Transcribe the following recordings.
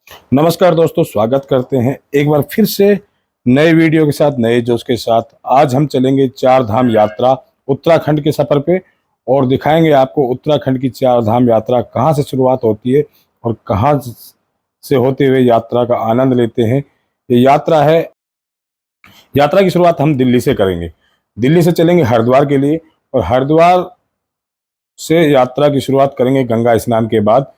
नमस्कार दोस्तों, स्वागत करते हैं एक बार फिर से नए वीडियो के साथ, नए जोश के साथ। आज हम चलेंगे चार धाम यात्रा उत्तराखंड के सफ़र पे और दिखाएंगे आपको उत्तराखंड की चार धाम यात्रा कहाँ से शुरुआत होती है और कहाँ से होते हुए यात्रा का आनंद लेते हैं। ये यात्रा की शुरुआत हम दिल्ली से करेंगे। दिल्ली से चलेंगे हरिद्वार के लिए और हरिद्वार से यात्रा की शुरुआत करेंगे गंगा स्नान के बाद।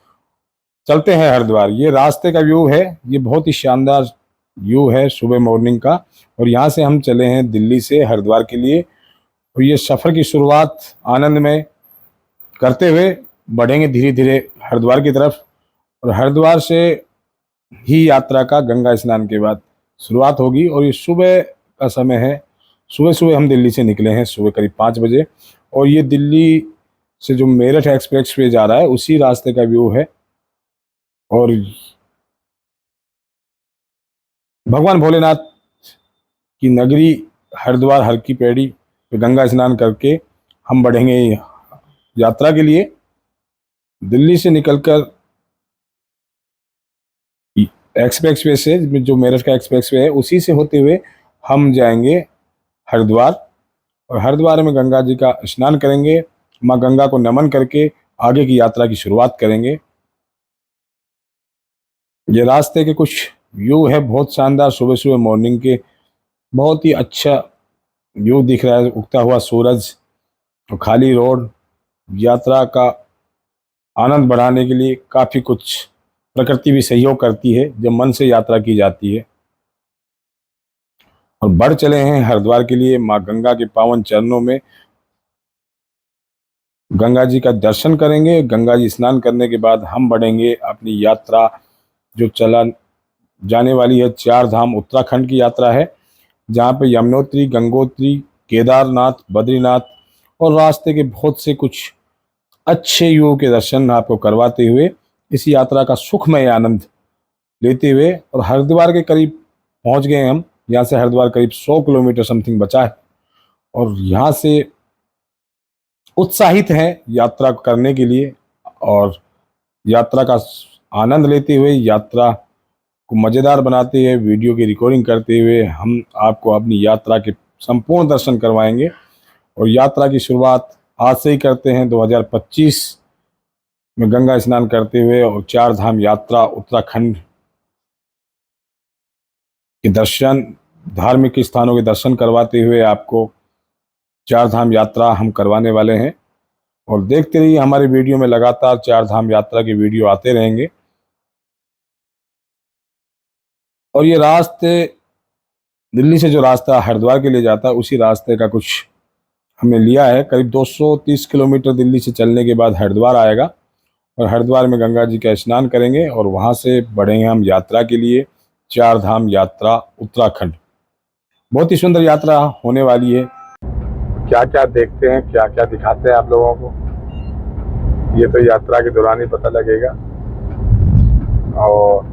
चलते हैं हरिद्वार। ये रास्ते का व्यू है, ये बहुत ही शानदार व्यू है सुबह मॉर्निंग का। और यहाँ से हम चले हैं दिल्ली से हरिद्वार के लिए और ये सफ़र की शुरुआत आनंद में करते हुए बढ़ेंगे धीरे धीरे हरिद्वार की तरफ। और हरिद्वार से ही यात्रा का गंगा स्नान के बाद शुरुआत होगी। और ये सुबह का समय है, सुबह सुबह हम दिल्ली से निकले हैं, सुबह करीब 5 बजे। और ये दिल्ली से जो मेरठ एक्सप्रेस वे जा रहा है उसी रास्ते का व्यू है। और भगवान भोलेनाथ की नगरी हरिद्वार हर की पैड़ी पे गंगा स्नान करके हम बढ़ेंगे यात्रा के लिए। दिल्ली से निकलकर एक्सप्रेस वे से, जो मेरठ का एक्सप्रेस वे है, उसी से होते हुए हम जाएंगे हरिद्वार। और हरिद्वार में गंगा जी का स्नान करेंगे, माँ गंगा को नमन करके आगे की यात्रा की शुरुआत करेंगे। ये रास्ते के कुछ व्यू है बहुत शानदार, सुबह सुबह मॉर्निंग के बहुत ही अच्छा व्यू दिख रहा है। उगता हुआ सूरज और खाली रोड यात्रा का आनंद बढ़ाने के लिए काफ़ी कुछ प्रकृति भी सहयोग करती है जब मन से यात्रा की जाती है। और बढ़ चले हैं हरिद्वार के लिए। माँ गंगा के पावन चरणों में गंगा जी का दर्शन करेंगे। गंगा जी स्नान करने के बाद हम बढ़ेंगे अपनी यात्रा जो चला जाने वाली है चार धाम उत्तराखंड की यात्रा है, जहाँ पे यमुनोत्री, गंगोत्री, केदारनाथ, बद्रीनाथ और रास्ते के बहुत से कुछ अच्छे युगों के दर्शन आपको करवाते हुए इस यात्रा का सुखमय आनंद लेते हुए और हरिद्वार के करीब पहुँच गए हम। यहाँ से हरिद्वार करीब 100 किलोमीटर समथिंग बचा है और यहाँ से उत्साहित हैं यात्रा करने के लिए। और यात्रा का आनंद लेते हुए, यात्रा को मज़ेदार बनाते हुए, वीडियो की रिकॉर्डिंग करते हुए हम आपको अपनी यात्रा के संपूर्ण दर्शन करवाएंगे। और यात्रा की शुरुआत आज से ही करते हैं 2025 में गंगा स्नान करते हुए और चार धाम यात्रा उत्तराखंड के दर्शन, धार्मिक स्थानों के दर्शन करवाते हुए आपको चार धाम यात्रा हम करवाने वाले हैं। और देखते रहिए हमारे वीडियो में, लगातार चार धाम यात्रा के वीडियो आते रहेंगे। और ये रास्ते, दिल्ली से जो रास्ता हरिद्वार के लिए जाता है उसी रास्ते का कुछ हमने लिया है। करीब 230 किलोमीटर दिल्ली से चलने के बाद हरिद्वार आएगा और हरिद्वार में गंगा जी का स्नान करेंगे और वहाँ से बढ़ेंगे हम यात्रा के लिए चार धाम यात्रा उत्तराखंड। बहुत ही सुंदर यात्रा होने वाली है। क्या क्या देखते हैं, क्या क्या दिखाते हैं आप लोगों को, ये तो यात्रा के दौरान ही पता लगेगा। और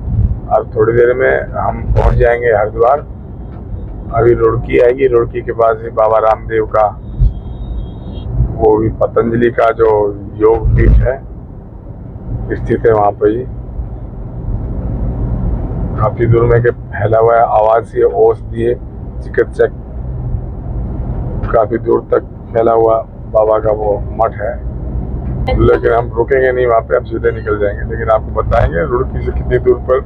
अब थोड़ी देर में हम पहुंच जाएंगे हरिद्वार। अभी रुड़की आएगी, रुड़की के पास ही बाबा रामदेव का, वो भी पतंजलि का जो योग पीठ है स्थित है, वहाँ पर ही काफी दूर में के फैला हुआ है। आवासीय औषधीय चिकित्सक काफी दूर तक फैला हुआ बाबा का वो मठ है। लेकिन हम रुकेंगे नहीं वहाँ पे, हम सीधे निकल जाएंगे। लेकिन आपको बताएंगे रुड़की से कितनी दूर पर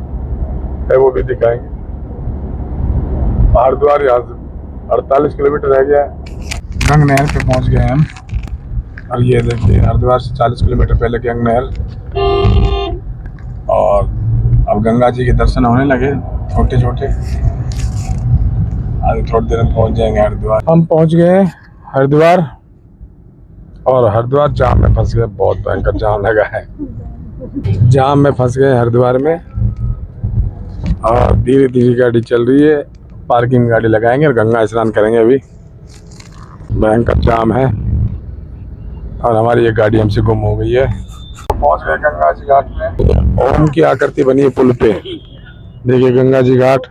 है वो भी दिखाएंगे। हरिद्वार यहाँ से 48 किलोमीटर रह गया है। गंग नहर पे पहुँच गए हम। और ये देखिए हरिद्वार से 40 किलोमीटर पहले गंग नहर। और अब गंगा जी के दर्शन होने लगे छोटे छोटे। आज थोड़ी देर में पहुँच जाएंगे हरिद्वार। हम पहुँच गए हरिद्वार और हरिद्वार जाम में फंस गए, बहुत भयंकर जाम लगा है। जाम में फंस गए हरिद्वार में और धीरे धीरे गाड़ी चल रही है। पार्किंग गाड़ी लगाएंगे और गंगा स्नान करेंगे। अभी भयंकर जाम है और हमारी ये गाड़ी हमसे गुम हो गई है। पहुंच गए गंगा जी घाट में। ओम की आकृति बनी है पुल पे, देखिए गंगा जी घाट,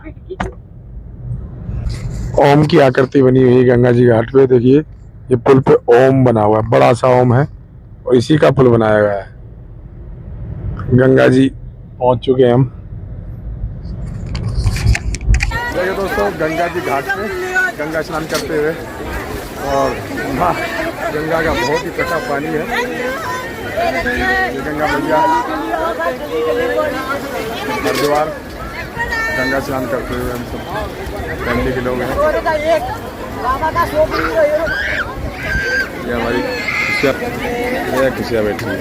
ओम की आकृति बनी हुई है गंगा जी घाट पे। देखिए ये पुल पे ओम बना हुआ है, बड़ा सा ओम है और इसी का पुल बनाया गया है। गंगा जी पहुंच चुके हैं हम। देखिए दोस्तों, गंगा जी घाट पे गंगा स्नान करते हुए, और वहाँ गंगा का बहुत ही मीठा पानी है। ये गंगा मैया हरिद्वार गंगा स्नान करते हुए हम सब फैमिली के लोग हैं। ये हमारी खुशियाँ बैठी है।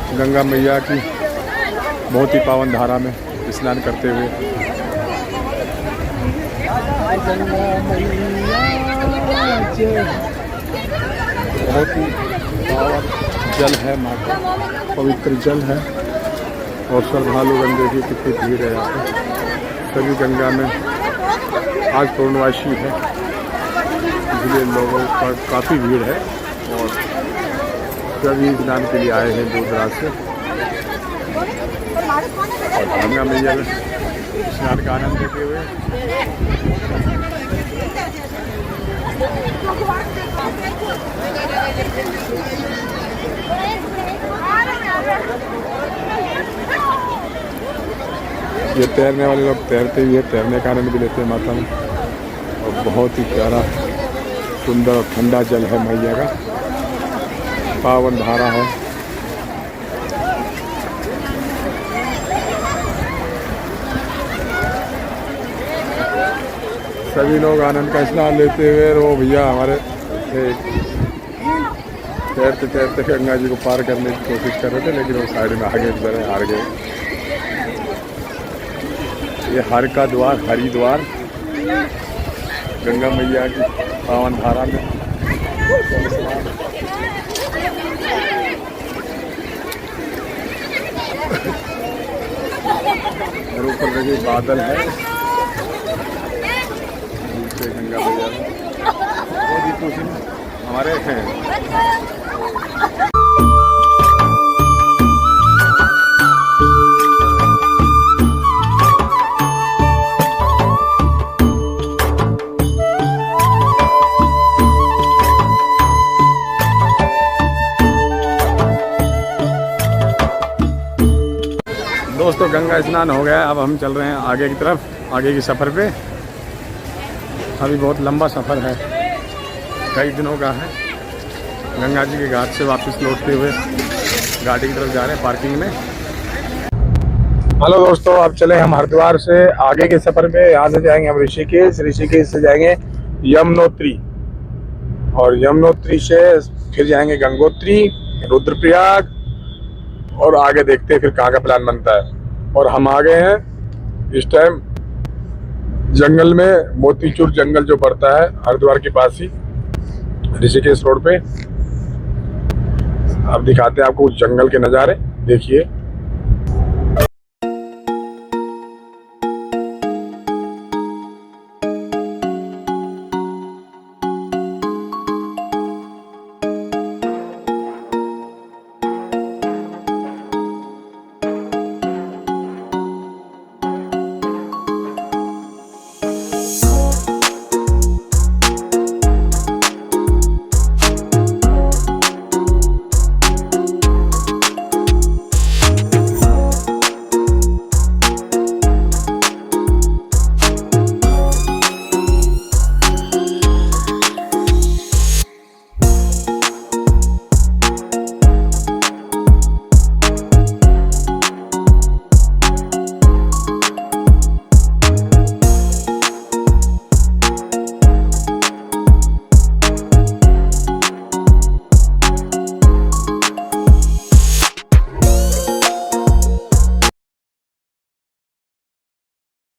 गंगा मैया की बहुत ही पावन धारा में स्नान करते हुए, बहुत ही पावन जल है, माता पवित्र जल है। और श्रद्धालुगण देखिए कितनी भीड़ है यहाँ पे। सभी गंगा में आज पूर्णवासी है, इसलिए लोगों का काफ़ी भीड़ है और सभी स्नान के लिए आए हैं दूर दराज से। और गंगा मैया में स्नान का आनंद लेते हुए ये तैरने वाले लोग तैरते ही है, तैरने का आनंद भी लेते हैं माता में। और बहुत ही प्यारा सुंदर और ठंडा जल है मैया का, पावन धारा है। सभी लोग आनंद का स्नान लेते हुए, वो भैया हमारे तैरते तैरते गंगा जी को पार करने की कोशिश कर रहे थे, लेकिन वो साइड में आगे बेचारे हार गए। ये हर का द्वार, हरिद्वार गंगा मैया की पावन धारा में। और ऊपर देखिए बादल है, गंगा मैया बहुत ही खुशी हमारे हैं। दोस्तों गंगा स्नान हो गया, अब हम चल रहे हैं आगे की तरफ, आगे की सफ़र पे। अभी बहुत लंबा सफ़र है, कई दिनों का है। गंगा जी के घाट से वापस लौटते हुए गाड़ी की तरफ जा रहे हैं पार्किंग में। हेलो दोस्तों, अब चले हम हरिद्वार से आगे के सफ़र में। यहाँ से जाएंगे हम ऋषिकेश, ऋषिकेश से जाएंगे यमुनोत्री, और यमुनोत्री से फिर जाएंगे गंगोत्री, रुद्रप्रयाग, और आगे देखते हैं फिर कहाँ का प्लान बनता है। और हम आ गए हैं इस टाइम जंगल में, मोतीचूर जंगल जो पड़ता है हरिद्वार के पास ही, ऋषिकेश रोड पे। अब दिखाते हैं आपको जंगल के नज़ारे, देखिए।